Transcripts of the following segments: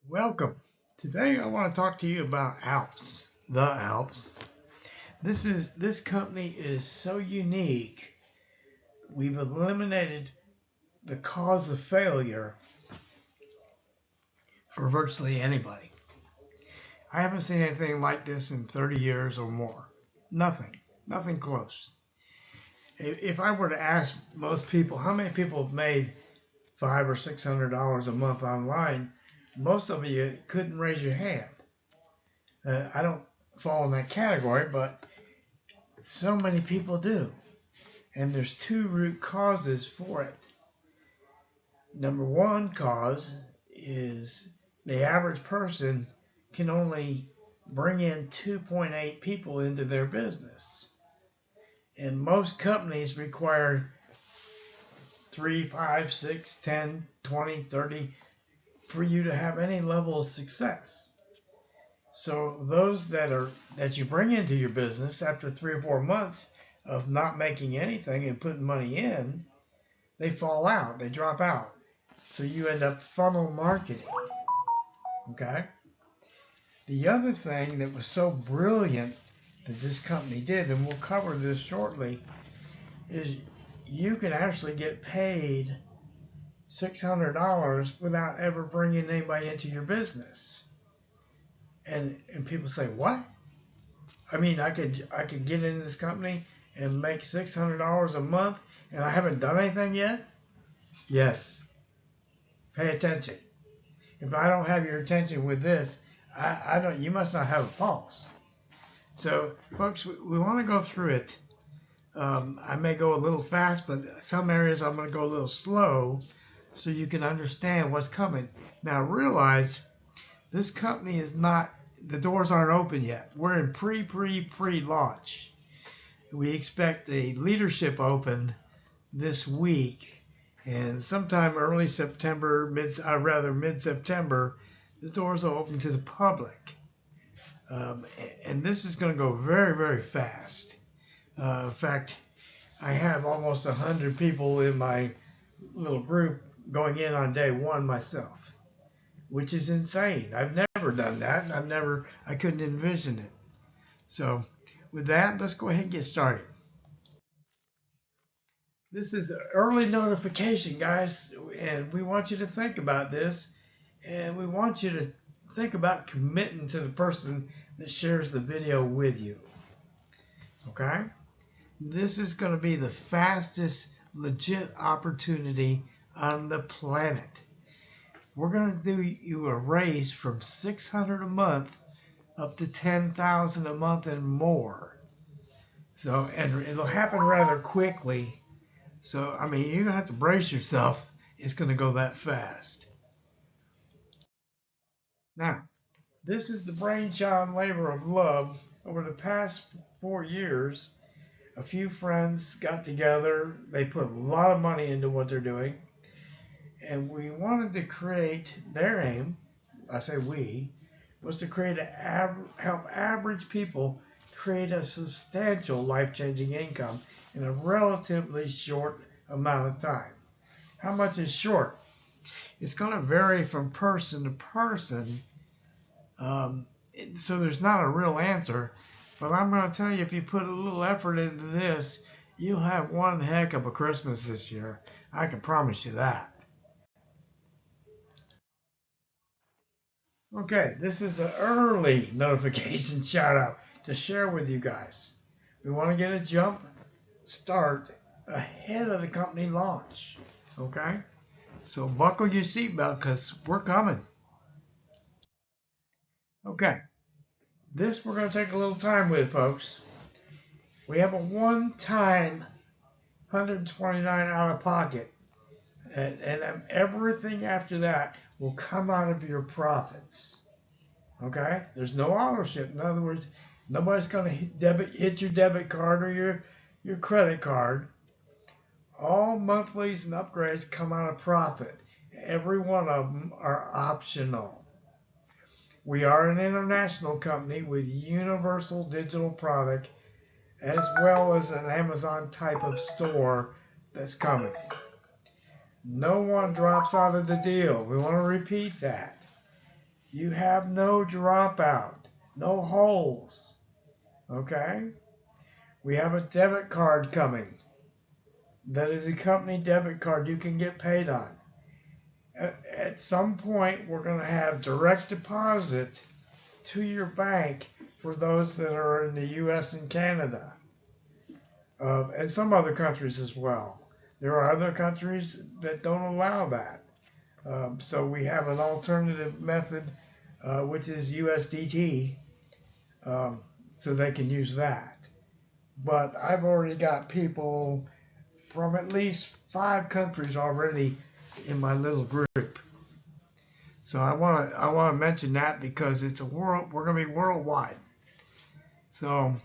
Welcome. Today I want to talk to you about Alpes, the Alpes. This company is so unique. We've eliminated the cause of failure for virtually anybody. I haven't seen anything like this in 30 years or more. Nothing close. If I were to ask most people how many people have made $500 or $600 a month online, most of you couldn't raise your hand. I don't fall in that category, but so many people do. And there's two root causes for it. Number one cause is the average person can only bring in 2.8 people into their business. And most companies require 3, 5, 6, 10, 20, 30 for you to have any level of success. So those that you bring into your business after 3 or 4 months of not making anything and putting money in, they fall out, they drop out. So you end up funnel marketing. Okay? The other thing that was so brilliant that this company did, and we'll cover this shortly, is you can actually get paid $600 without ever bringing anybody into your business. And people say, what? I mean, I could get in this company and make $600 a month and I haven't done anything yet? Yes. Pay attention. If I don't have your attention with this, I don't. You must not have a pulse. So, folks, we want to go through it. I may go a little fast, but some areas I'm going to go a little slow so you can understand what's coming. Now, realize this company is not, the doors aren't open yet. We're in pre-launch. We expect a leadership open this week, and sometime early September, mid-September, the doors will open to the public. And this is going to go very, very fast. In fact, I have almost 100 people in my little group going in on day one myself, which is insane. I've never done that, and I couldn't envision it. So with that, let's go ahead and get started. This is an early notification, guys, and we want you to think about this, and we want you to think about committing to the person that shares the video with you. Okay? This is going to be the fastest legit opportunity on the planet. We're going to do you a raise from $600 a month up to $10,000 a month and more. So, and it'll happen rather quickly. So, I mean, you're going to have to brace yourself. It's going to go that fast. Now, this is the brainchild and labor of love. Over the past 4 years, a few friends got together. They put a lot of money into what they're doing. And we wanted to create, their aim, I say we, was to create help average people create a substantial life-changing income in a relatively short amount of time. How much is short? It's going to vary from person to person, so there's not a real answer. But I'm going to tell you, if you put a little effort into this, you'll have one heck of a Christmas this year. I can promise you that. Okay, this is an early notification shout out to share with you guys. We want to get a jump start ahead of the company launch. Okay? So buckle your seatbelt because we're coming. Okay. This we're going to take a little time with, folks. We have a one-time $129 out of pocket. And everything after that will come out of your profits. Okay? There's no ownership. In other words, nobody's going to hit your debit card or your credit card. All monthlies and upgrades come out of profit. Every one of them are optional. We are an international company with universal digital product as well as an Amazon type of store that's coming. No one drops out of the deal. We want to repeat that. You have no dropout, no holes. Okay? We have a debit card coming. That is a company debit card you can get paid on. At some point, we're going to have direct deposit to your bank for those that are in the U.S. and Canada, and some other countries as well. There are other countries that don't allow that. So we have an alternative method, which is USDT, so they can use that. But I've already got people from at least 5 countries already in my little group. So I want to mention that because it's a world. We're going to be worldwide. So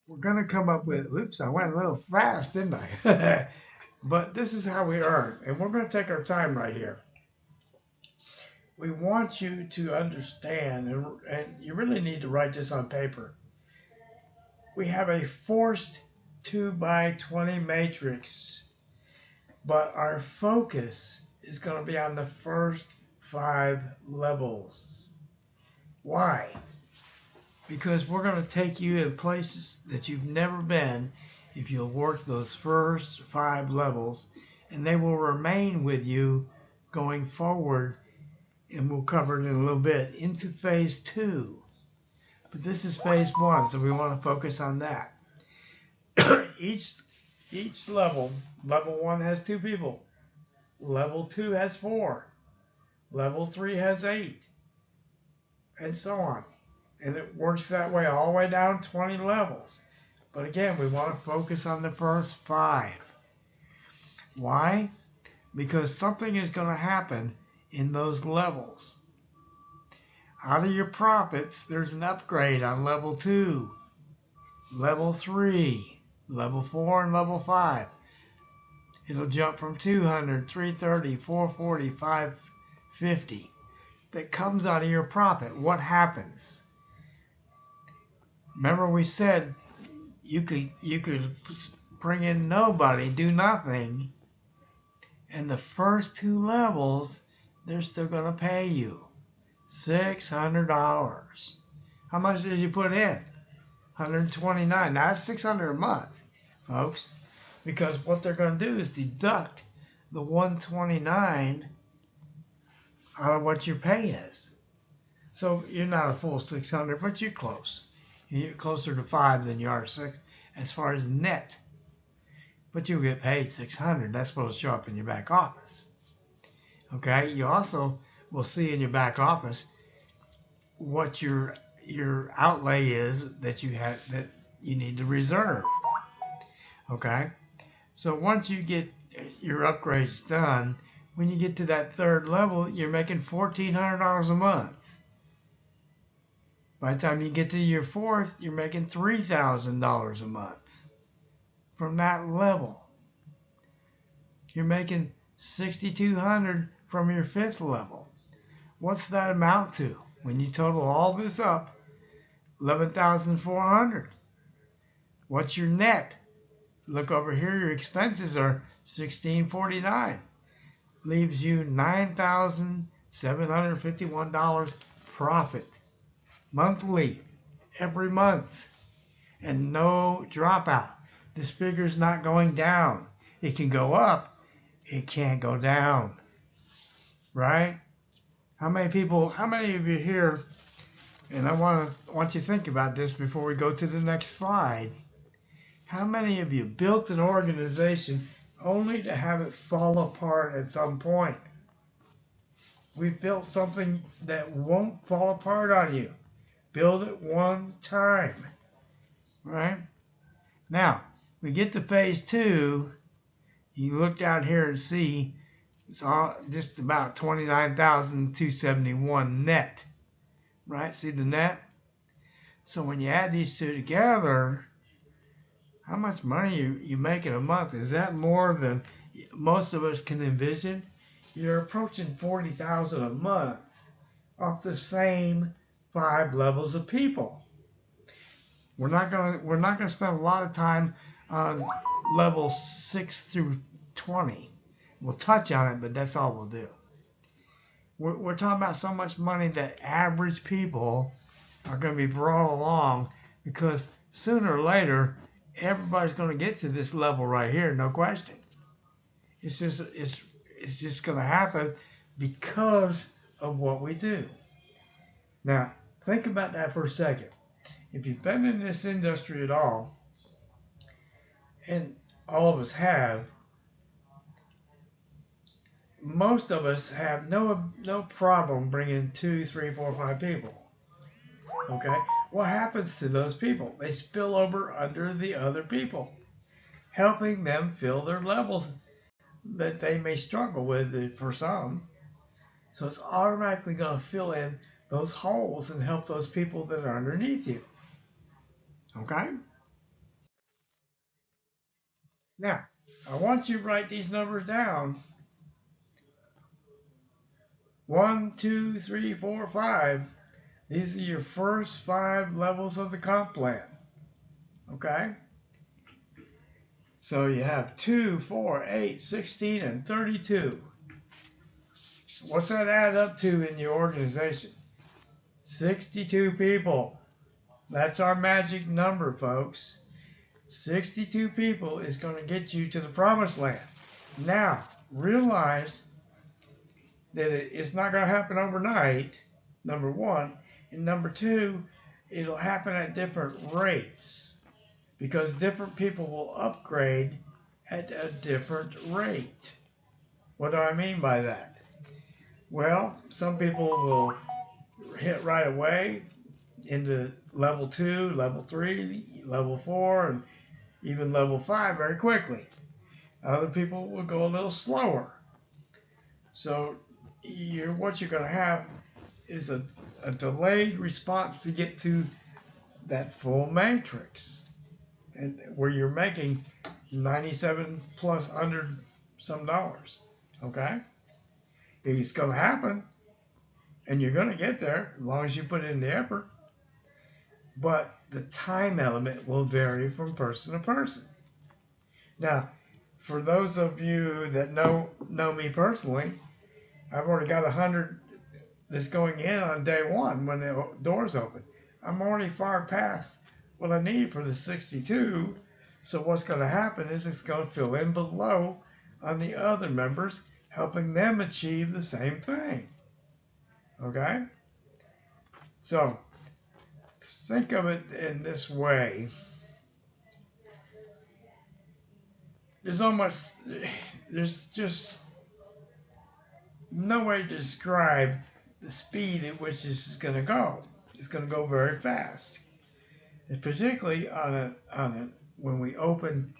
we're going to come up with. Oops, I went a little fast, didn't I? But this is how we earn, and we're going to take our time right here. We want you to understand, and you really need to write this on paper. We have a forced 2x20 matrix, but our focus is going to be on the first 5 levels. Why? Because we're going to take you in places that you've never been if you'll work those first 5 levels, and they will remain with you going forward, and we'll cover it in a little bit, into phase 2. But this is phase 1, so we want to focus on that. Each level 1 has 2 people. Level 2 has 4. Level 3 has 8. And so on. And it works that way all the way down 20 levels. But again, we want to focus on the first 5. Why? Because something is going to happen in those levels. Out of your profits, there's an upgrade on level 2, level 3, level 4, and level 5. It'll jump from 200, 330, 440, 550. That comes out of your profit. What happens? Remember we said you could bring in nobody, do nothing, and the first 2 levels, they're still going to pay you $600. How much did you put in? $129. Now that's $600 a month, folks, because what they're going to do is deduct the $129 out of what your pay is. So you're not a full $600, but you're close. You're closer to 5 than you are 6 as far as net. But you'll get paid $600. That's supposed to show up in your back office. Okay. You also will see in your back office what your outlay is that you need to reserve. Okay. So once you get your upgrades done, when you get to that 3rd level, you're making $1,400 a month. By the time you get to your 4th, you're making $3,000 a month from that level. You're making $6,200 from your 5th level. What's that amount to? When you total all this up, $11,400. What's your net? Look over here, your expenses are $1,649. Leaves you $9,751 profit monthly, every month, and no dropout. This figure's not going down. It can go up, it can't go down, right? How many of you here, and I want you to think about this before we go to the next slide, how many of you built an organization only to have it fall apart at some point? We've built something that won't fall apart on you. Build it one time, right? Now, we get to phase 2, you look down here and see it's all just about $29,271 net, right? See the net? So when you add these 2 together, how much money you make in a month? Is that more than most of us can envision? You're approaching $40,000 a month off the same 5 levels of people. We're not gonna spend a lot of time on levels 6 through 20. We'll touch on it, but that's all we'll do. We're talking about so much money that average people are going to be brought along, because sooner or later everybody's going to get to this level right here, no question. It's just going to happen because of what we do. Now, think about that for a second. If you've been in this industry at all, and all of us have, most of us have no problem bringing 2, 3, 4, 5 people. Okay, what happens to those people? They spill over under the other people, helping them fill their levels that they may struggle with for some. So it's automatically going to fill in those holes and help those people that are underneath you. Okay? Now, I want you to write these numbers down. 1, 2, 3, 4, 5. These are your first 5 levels of the comp plan. Okay? So you have 2, 4, 8, 16, and 32. What's that add up to in your organization? 62 people. That's our magic number, folks. 62 people is going to get you to the promised land. Now, realize that it's not going to happen overnight, number one. And number two, it'll happen at different rates, because different people will upgrade at a different rate. What do I mean by that? Well, some people will hit right away into level 2, level 3, level 4, and even level 5 very quickly. Other people will go a little slower. So what you're going to have is a delayed response to get to that full matrix, and where you're making 97 plus $100 some dollars. Okay? It's going to happen, and you're going to get there as long as you put in the effort. But the time element will vary from person to person. Now, for those of you that know me personally, I've already got 100 that's going in on day one when the doors open. I'm already far past what I need for the 62. So what's going to happen is it's going to fill in below on the other members, helping them achieve the same thing. Okay? So think of it in this way. There's just no way to describe the speed at which this is going to go. It's going to go very fast, and particularly when we open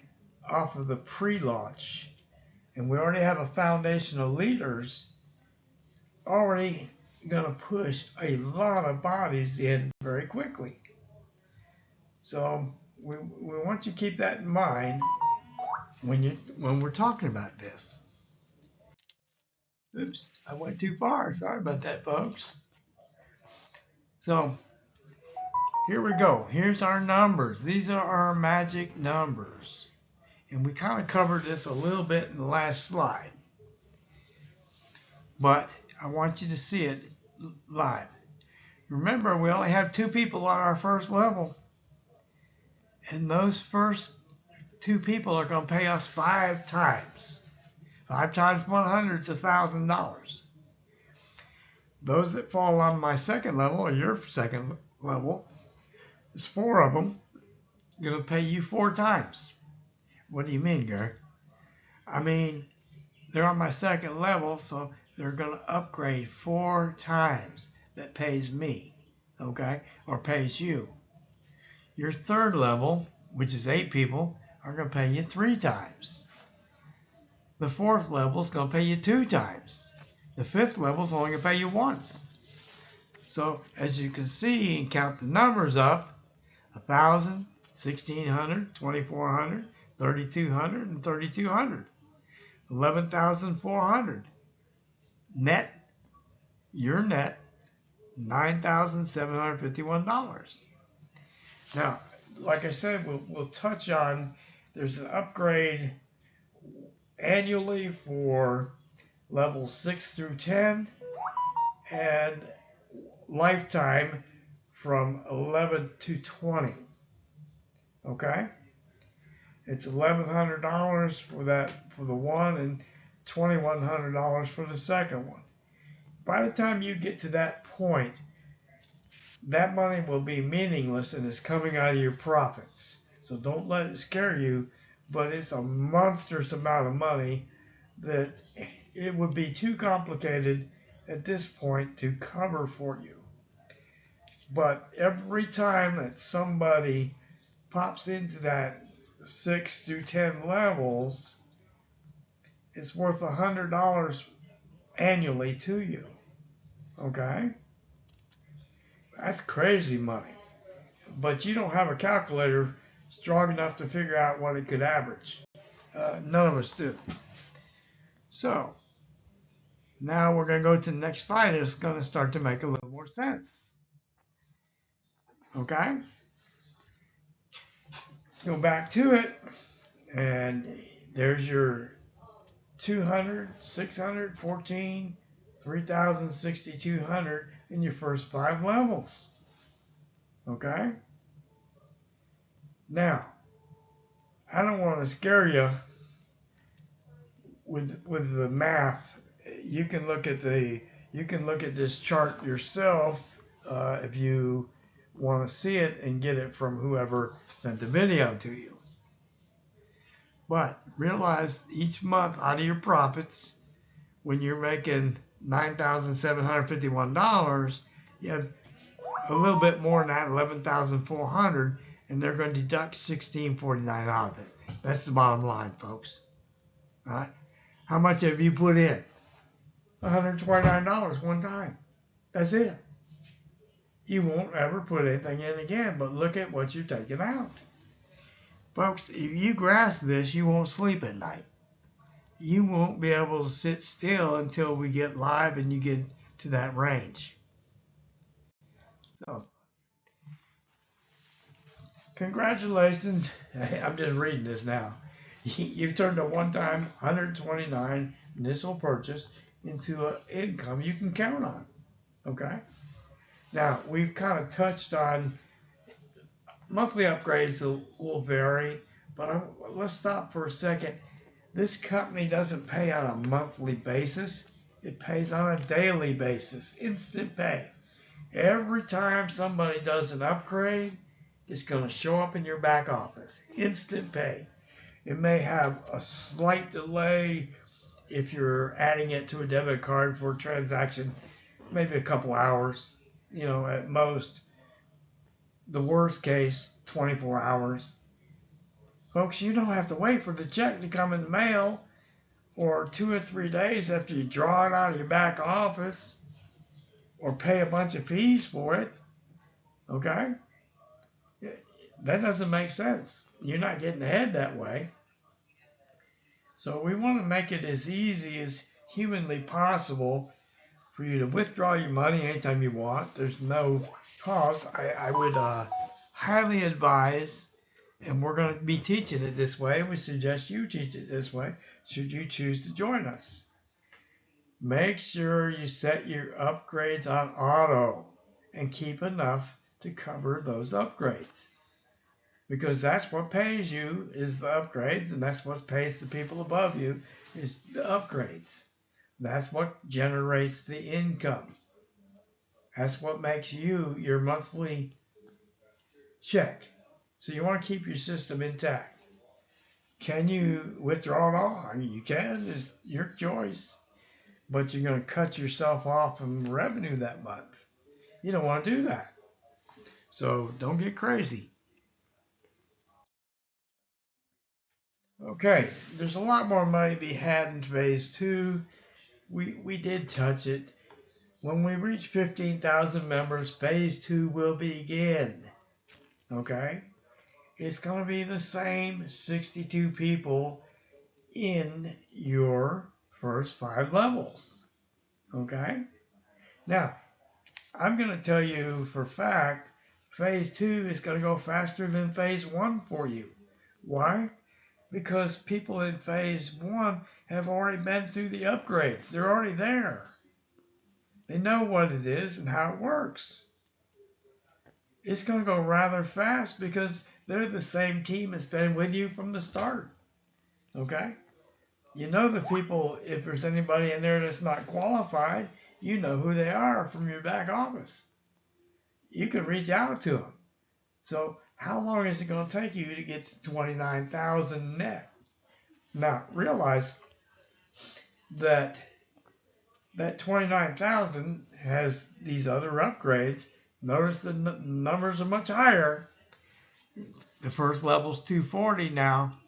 off of the pre-launch, and we already have a foundation of leaders already going to push a lot of bodies in very quickly. So we want you to keep that in mind when we're talking about this. Oops, I went too far. Sorry about that, folks. So here we go. Here's our numbers. These are our magic numbers. And we kind of covered this a little bit in the last slide. But I want you to see it live. Remember, we only have 2 people on our first level. And those first 2 people are going to pay us 5 times. 5 times 100 is $1,000. Those that fall on my second level, or your second level, there's 4 of them, going to pay you 4 times. What do you mean, Gary? I mean, they're on my second level, so they're going to upgrade 4 times. That pays me, okay, or pays you. Your third level, which is 8 people, are going to pay you 3 times. The fourth level is going to pay you 2 times. The fifth level is only going to pay you once. So as you can see and count the numbers up, 1,000, 1,600, 2,400, 3,200, and 3,200. 11,400. Net, your net, $9,751. Now, like I said, we'll touch on, there's an upgrade annually for levels 6 through 10, and lifetime from 11 to 20. Okay, it's $1,100 for the one and $2,100 for the second one. By the time you get to that point, that money will be meaningless and it's coming out of your profits. So don't let it scare you, but it's a monstrous amount of money that it would be too complicated at this point to cover for you. But every time that somebody pops into that 6 through 10 levels, it's worth $100 annually to you. Okay? That's crazy money. But you don't have a calculator strong enough to figure out what it could average. None of us do. So, now we're going to go to the next slide. It's going to start to make a little more sense. Okay? Go back to it, and there's your 200, 600, 14, 3,000, 6,200 in your first 5 levels. Okay? Now, I don't want to scare you with the math. You can look at this chart yourself if you want to see it and get it from whoever sent the video to you. But realize each month out of your profits, when you're making $9,751, you have a little bit more than that, $11,400, and they're going to deduct $1,649 out of it. That's the bottom line, folks. All right? How much have you put in? $129 one time. That's it. You won't ever put anything in again, but look at what you've taken out. Folks, if you grasp this, you won't sleep at night. You won't be able to sit still until we get live and you get to that range. So, congratulations. I'm just reading this now. You've turned a one-time 129 initial purchase into an income you can count on. Okay? Now, we've kind of touched on monthly upgrades will vary, but let's stop for a second. This company doesn't pay on a monthly basis. It pays on a daily basis, instant pay. Every time somebody does an upgrade, it's going to show up in your back office, instant pay. It may have a slight delay if you're adding it to a debit card for a transaction, maybe a couple hours, at most. The worst case, 24 hours. Folks, you don't have to wait for the check to come in the mail or 2 or 3 days after you draw it out of your back office or pay a bunch of fees for it. Okay? That doesn't make sense. You're not getting ahead that way. So we want to make it as easy as humanly possible for you to withdraw your money anytime you want. There's no cost. I would highly advise, and we're going to be teaching it this way. We suggest you teach it this way should you choose to join us. Make sure you set your upgrades on auto and keep enough to cover those upgrades. Because that's what pays you is the upgrades, and that's what pays the people above you is the upgrades. That's what generates the income. That's what makes you your monthly check. So you want to keep your system intact. Can you withdraw it all? I mean, you can. It's your choice. But you're going to cut yourself off from revenue that month. You don't want to do that. So don't get crazy. Okay, there's a lot more money to be had in phase 2. We did touch it. When we reach 15,000 members, phase 2 will begin. Okay? It's going to be the same 62 people in your first 5 levels. Okay? Now, I'm going to tell you for a fact, phase 2 is going to go faster than phase 1 for you. Why? Because people in phase 1 have already been through the upgrades. They're already there. They know what it is and how it works. It's going to go rather fast because they're the same team that's been with you from the start. Okay? You know the people, if there's anybody in there that's not qualified, you know who they are from your back office. You can reach out to them. So how long is it going to take you to get to 29,000 net? Now realize that 29,000 has these other upgrades. Notice the numbers are much higher. The first level's 240 now.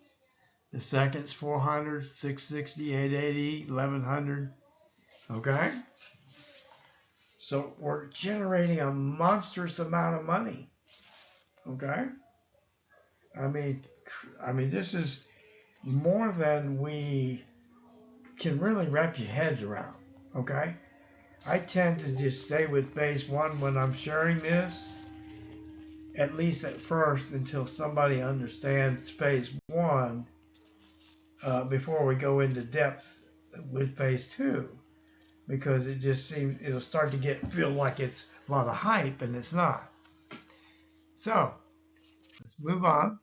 The second's 400, 660, 880, 1100. Okay? So we're generating a monstrous amount of money. Okay? I mean, this is more than we can really wrap your heads around. Okay? I tend to just stay with phase one when I'm sharing this, at least at first, until somebody understands phase one before we go into depth with phase two, because it just seems it'll start to feel like it's a lot of hype, and it's not. So let's move on.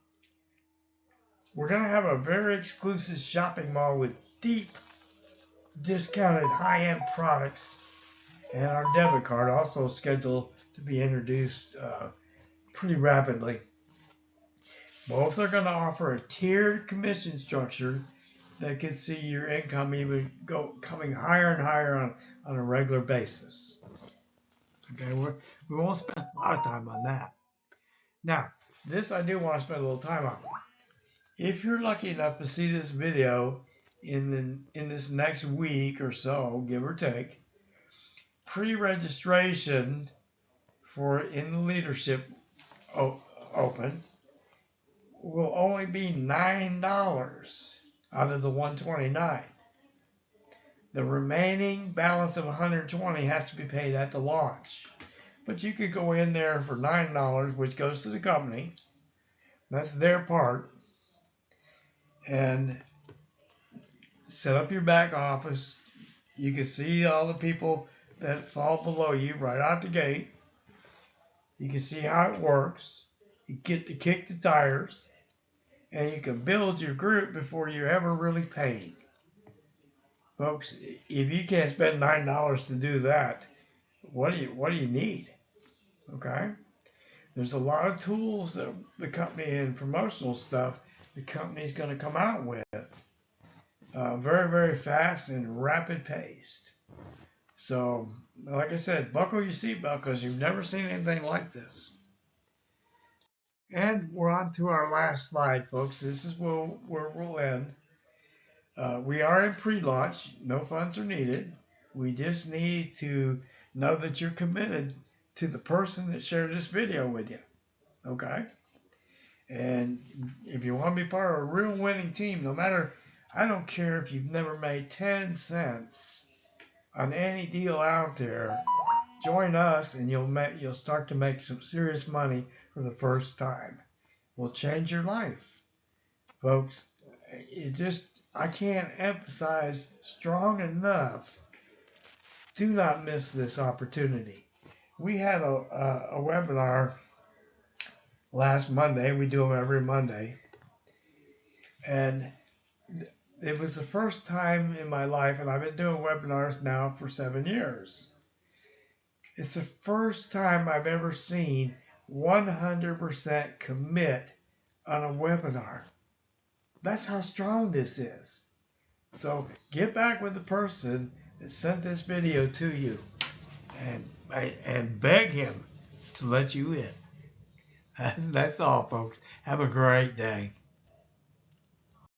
We're going to have a very exclusive shopping mall with deep discounted high-end products, and our debit card also scheduled to be introduced pretty rapidly. Both are going to offer a tiered commission structure that can see your income even coming higher and higher on a regular basis. Okay, we won't spend a lot of time on that. Now, this I do want to spend a little time on. If you're lucky enough to see this video in this next week or so, give or take, pre-registration for In the Leadership Open will only be $9 out of the $129. The remaining balance of $120 has to be paid at the launch. But you could go in there for $9, which goes to the company. That's their part. And set up your back office. You can see all the people that fall below you right out the gate. You can see how it works. You get to kick the tires. And you can build your group before you're ever really paid. Folks, if you can't spend $9 to do that, what do you need? Okay? There's a lot of tools that the company and promotional stuff the company's going to come out with. Very, very fast and rapid paced. So, like I said, buckle your seatbelt because you've never seen anything like this. And we're on to our last slide, folks. This is where we'll end. We are in pre-launch. No funds are needed. We just need to know that you're committed to the person that shared this video with you. Okay? And if you want to be part of a real winning team, no matter, I don't care if you've never made 10 cents on any deal out there, join us and you'll start to make some serious money for the first time. We'll change your life. Folks, I can't emphasize strong enough, do not miss this opportunity. We had a webinar last Monday. We do them every Monday. And it was the first time in my life, and I've been doing webinars now for 7 years. It's the first time I've ever seen 100% commit on a webinar. That's how strong this is. So get back with the person that sent this video to you and beg him to let you in. That's all, folks. Have a great day.